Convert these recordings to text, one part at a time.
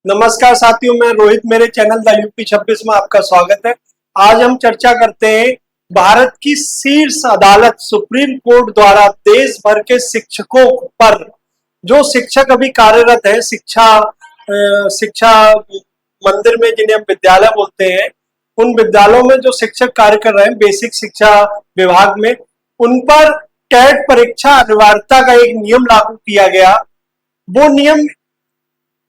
नमस्कार साथियों, मैं रोहित, मेरे चैनल द यूपी 26 में आपका स्वागत है। आज हम चर्चा करते हैं भारत की शीर्ष अदालत सुप्रीम कोर्ट द्वारा देश भर के शिक्षकों पर, जो शिक्षक अभी कार्यरत है शिक्षा मंदिर में, जिन्हें हम विद्यालय बोलते हैं, उन विद्यालयों में जो शिक्षक कार्य कर रहे हैं बेसिक शिक्षा विभाग में, उन पर टेट परीक्षा अनिवार्यता का एक नियम लागू किया गया। वो नियम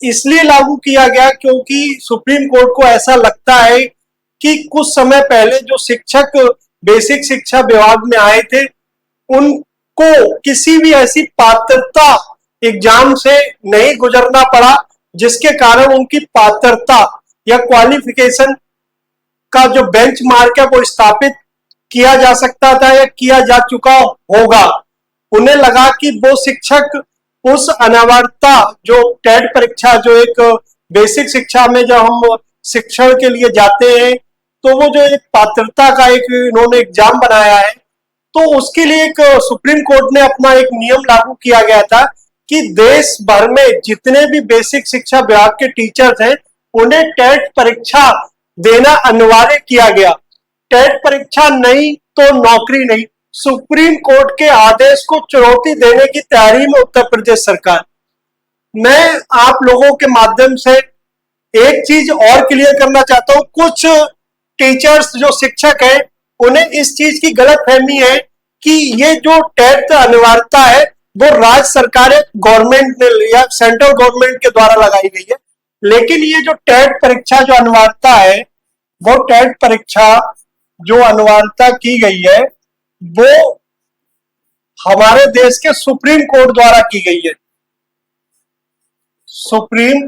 इसलिए लागू किया गया क्योंकि सुप्रीम कोर्ट को ऐसा लगता है कि कुछ समय पहले जो शिक्षक बेसिक शिक्षा विभाग में आए थे, उनको किसी भी ऐसी पात्रता एग्जाम से नहीं गुजरना पड़ा जिसके कारण उनकी पात्रता या क्वालिफिकेशन का जो बेंचमार्क है वो स्थापित किया जा सकता था या किया जा चुका होगा। उन्हें लगा कि वो शिक्षक उस अनिवार्यता, जो टेट परीक्षा, जो एक बेसिक शिक्षा में जब हम शिक्षण के लिए जाते हैं तो वो जो एक पात्रता का एक इन्होंने एग्जाम बनाया है, तो उसके लिए एक सुप्रीम कोर्ट ने अपना एक नियम लागू किया गया था कि देश भर में जितने भी बेसिक शिक्षा विभाग के टीचर्स हैं उन्हें टेट परीक्षा देना अनिवार्य किया गया। टेट परीक्षा नहीं तो नौकरी नहीं, सुप्रीम कोर्ट के आदेश को चुनौती देने की तैयारी में उत्तर प्रदेश सरकार। मैं आप लोगों के माध्यम से एक चीज और क्लियर करना चाहता हूं। कुछ टीचर्स, जो शिक्षक हैं, उन्हें इस चीज की गलत फहमी है कि ये जो टेट अनिवार्यता है वो राज्य सरकार गवर्नमेंट ने या सेंट्रल गवर्नमेंट के द्वारा लगाई गई है, लेकिन ये जो टेट परीक्षा जो अनिवार्यता है, वो टेट परीक्षा जो अनिवार्यता की गई है वो हमारे देश के सुप्रीम कोर्ट द्वारा की गई है। सुप्रीम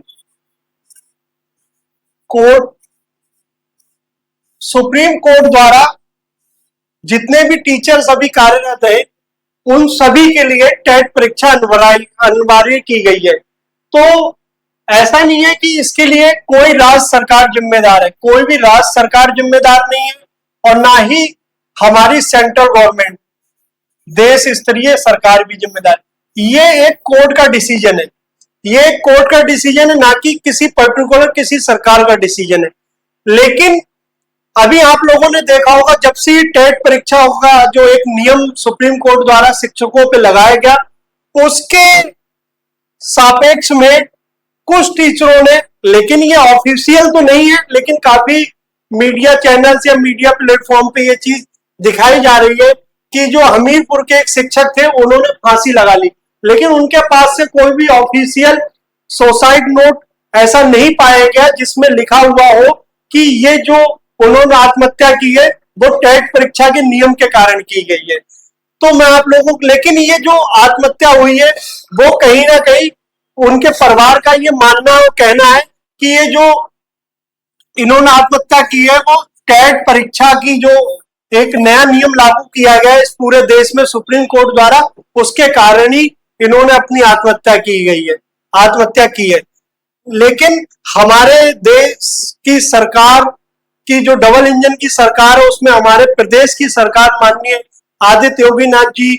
कोर्ट द्वारा जितने भी टीचर्स अभी कार्यरत है उन सभी के लिए टेट परीक्षा अनिवार्य की गई है। तो ऐसा नहीं है कि इसके लिए कोई राज्य सरकार जिम्मेदार है, कोई भी राज्य सरकार जिम्मेदार नहीं है और ना ही हमारी सेंट्रल गवर्नमेंट, देश स्तरीय सरकार भी जिम्मेदार। ये एक कोर्ट का डिसीजन है, ये एक कोर्ट का डिसीजन है, ना कि किसी पर्टिकुलर किसी सरकार का डिसीजन है। लेकिन अभी आप लोगों ने देखा होगा, जब से टेट परीक्षा का जो एक नियम सुप्रीम कोर्ट द्वारा शिक्षकों पे लगाया गया, उसके सापेक्ष में कुछ टीचरों ने, लेकिन ये ऑफिशियल तो नहीं है, लेकिन काफी मीडिया चैनल्स या मीडिया प्लेटफॉर्म पे ये चीज दिखाई जा रही है कि जो हमीरपुर के एक शिक्षक थे उन्होंने फांसी लगा ली, लेकिन उनके पास से कोई भी ऑफिशियल सुसाइड नोट ऐसा नहीं पाया गया जिसमें लिखा हुआ हो कि ये जो उन्होंने आत्महत्या की है वो टेट परीक्षा के नियम के कारण की गई है। तो मैं आप लोगों को, लेकिन ये जो आत्महत्या हुई है वो कहीं ना कहीं उनके परिवार का ये मानना और कहना है कि ये जो इन्होंने आत्महत्या की है वो टेट परीक्षा की जो एक नया नियम लागू किया गया है इस पूरे देश में सुप्रीम कोर्ट द्वारा, उसके कारण ही इन्होंने अपनी आत्महत्या की है। लेकिन हमारे देश की सरकार की जो डबल इंजन की सरकार है, उसमें हमारे प्रदेश की सरकार माननीय आदित्य योगी नाथ जी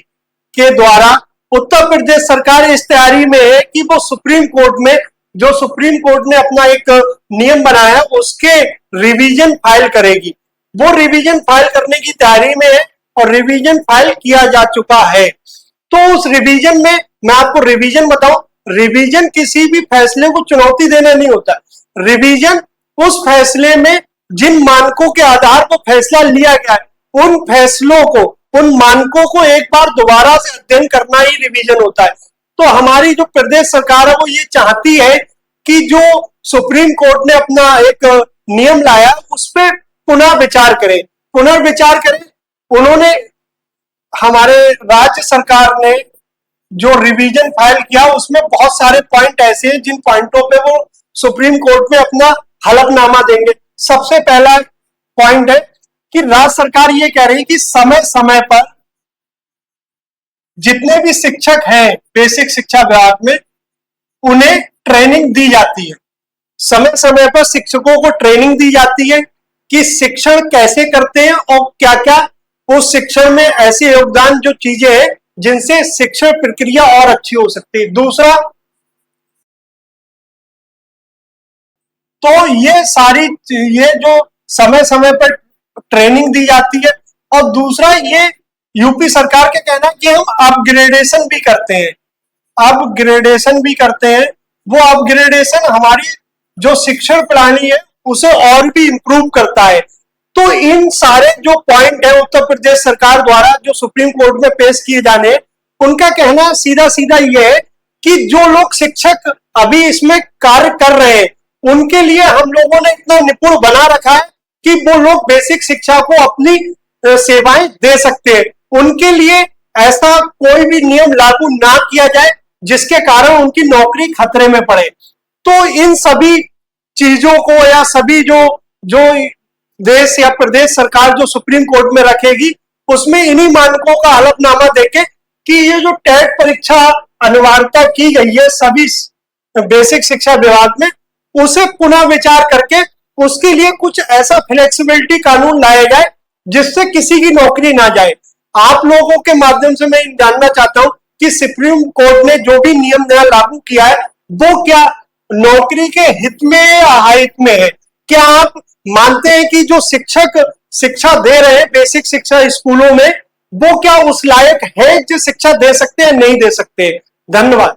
के द्वारा उत्तर प्रदेश सरकार इस तैयारी में है कि वो सुप्रीम कोर्ट में, जो सुप्रीम कोर्ट ने अपना एक नियम बनाया उसके रिवीजन फाइल करेगी। वो रिवीजन फाइल करने की तैयारी में है और रिवीजन फाइल किया जा चुका है। तो उस रिवीजन में मैं आपको रिवीजन बताऊं, रिवीजन किसी भी फैसले को चुनौती देना नहीं होता। रिवीजन उस फैसले में जिन मानकों के आधार पर फैसला लिया गया है, उन फैसलों को, उन मानकों को एक बार दोबारा से अध्ययन करना ही रिवीजन होता है। तो हमारी जो प्रदेश सरकार है वो ये चाहती है कि जो सुप्रीम कोर्ट ने अपना एक नियम लाया उस पर पुनर्विचार करें। उन्होंने, हमारे राज्य सरकार ने जो रिवीजन फाइल किया उसमें बहुत सारे पॉइंट ऐसे हैं जिन पॉइंटों पे वो सुप्रीम कोर्ट में अपना हलफनामा देंगे। सबसे पहला पॉइंट है कि राज्य सरकार ये कह रही है कि समय समय पर जितने भी शिक्षक हैं बेसिक शिक्षा विभाग में उन्हें ट्रेनिंग दी जाती है। समय समय पर शिक्षकों को ट्रेनिंग दी जाती है कि शिक्षण कैसे करते हैं और क्या क्या उस शिक्षण में ऐसे योगदान जो चीजें हैं जिनसे शिक्षण प्रक्रिया और अच्छी हो सकती है। दूसरा, तो ये जो समय समय पर ट्रेनिंग दी जाती है, और दूसरा ये यूपी सरकार के कहना है कि हम अपग्रेडेशन भी करते हैं, वो अपग्रेडेशन हमारी जो शिक्षण प्रणाली है उसे और भी इंप्रूव करता है। तो इन सारे जो पॉइंट है उत्तर प्रदेश सरकार द्वारा जो सुप्रीम कोर्ट में पेश किए जाने, उनका कहना सीधा सीधा ये है कि जो लोग शिक्षक अभी इसमें कार्य कर रहे हैं उनके लिए हम लोगों ने इतना निपुण बना रखा है कि वो लोग बेसिक शिक्षा को अपनी सेवाएं दे सकते हैं। उनके लिए ऐसा कोई भी नियम लागू ना किया जाए जिसके कारण उनकी नौकरी खतरे में पड़े। तो इन सभी चीजों को या सभी जो जो देश या प्रदेश सरकार जो सुप्रीम कोर्ट में रखेगी उसमें इन्हीं मानकों का हलफनामा देके कि ये जो टेट परीक्षा अनिवार्यता की गई है सभी बेसिक शिक्षा विभाग में, उसे पुनः विचार करके उसके लिए कुछ ऐसा फ्लेक्सिबिलिटी कानून लाया जाए जिससे किसी की नौकरी ना जाए। आप लोगों के माध्यम से मैं जानना चाहता हूं कि सुप्रीम कोर्ट ने जो भी नियम नया लागू किया है वो क्या नौकरी के हित में या अहित में है? क्या आप मानते हैं कि जो शिक्षक शिक्षा दे रहे हैं बेसिक शिक्षा स्कूलों में वो क्या उस लायक है जो शिक्षा दे सकते हैं नहीं दे सकते? धन्यवाद।